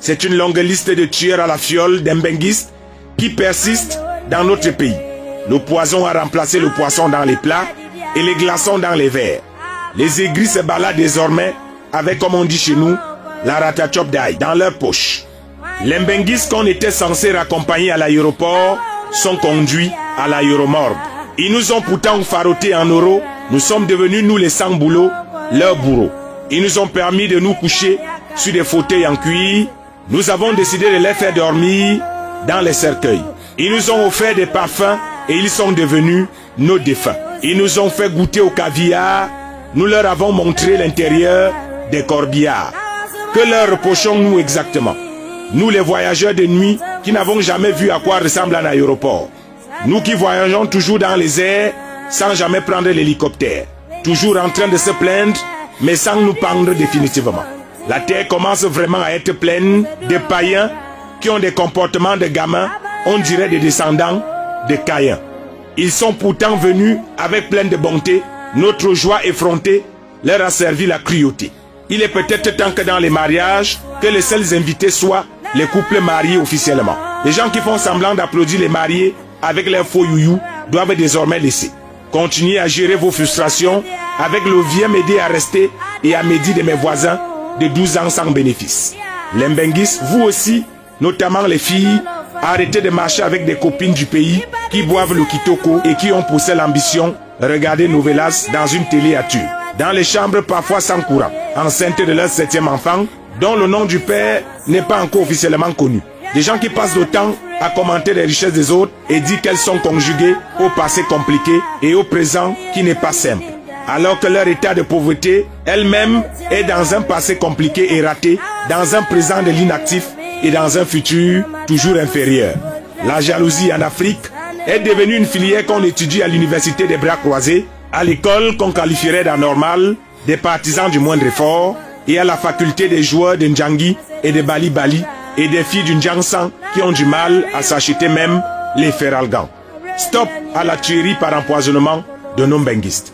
C'est une longue liste de tueurs à la fiole d'Mbenguistes qui persistent dans notre pays. Le poison a remplacé le poisson dans les plats et les glaçons dans les verres. Les aigris se baladent désormais avec, comme on dit chez nous, la ratachop d'ail dans leur poche. Les Mbenguistes qu'on était censés raccompagner à l'aéroport sont conduits à l'aéromorgue. Ils nous ont pourtant farotés en euros. Nous sommes devenus, nous les sans-boulot, leurs bourreaux. Ils nous ont permis de nous coucher sur des fauteuils en cuir. Nous avons décidé de les faire dormir dans les cercueils. Ils nous ont offert des parfums et ils sont devenus nos défunts. Ils nous ont fait goûter au caviar. Nous leur avons montré l'intérieur des corbillards. Que leur reprochons-nous exactement? Nous les voyageurs de nuit qui n'avons jamais vu à quoi ressemble un aéroport. Nous qui voyageons toujours dans les airs sans jamais prendre l'hélicoptère. Toujours en train de se plaindre mais sans nous pendre définitivement. La terre commence vraiment à être pleine de païens qui ont des comportements de gamins, on dirait des descendants de Caïn. Ils sont pourtant venus avec plein de bonté. Notre joie effrontée leur a servi la cruauté. Il est peut-être temps que dans les mariages, que les seuls invités soient les couples mariés officiellement. Les gens qui font semblant d'applaudir les mariés avec leurs faux youyou doivent désormais laisser. Continuez à gérer vos frustrations avec le viens m'aider à rester et à m'aider de mes voisins de 12 ans sans bénéfice. Les Mbenguistes, vous aussi, notamment les filles, arrêtez de marcher avec des copines du pays qui boivent le kitoko et qui ont poussé l'ambition de regarder Novelas dans une télé à tube. Dans les chambres parfois sans courant, enceintes de leur 7e enfant, dont le nom du père n'est pas encore officiellement connu. Des gens qui passent le temps à commenter les richesses des autres et dire qu'elles sont conjuguées au passé compliqué et au présent qui n'est pas simple. Alors que leur état de pauvreté elle-même est dans un passé compliqué et raté, dans un présent de l'inactif et dans un futur toujours inférieur. La jalousie en Afrique est devenue une filière qu'on étudie à l'université des bras croisés, à l'école qu'on qualifierait d'anormale, des partisans du moindre effort, et à la faculté des joueurs de Ndjangi et de Bali Bali, et des filles du Ndjangsan qui ont du mal à s'acheter même les feralgans. Stop à la tuerie par empoisonnement de nos Mbenguistes.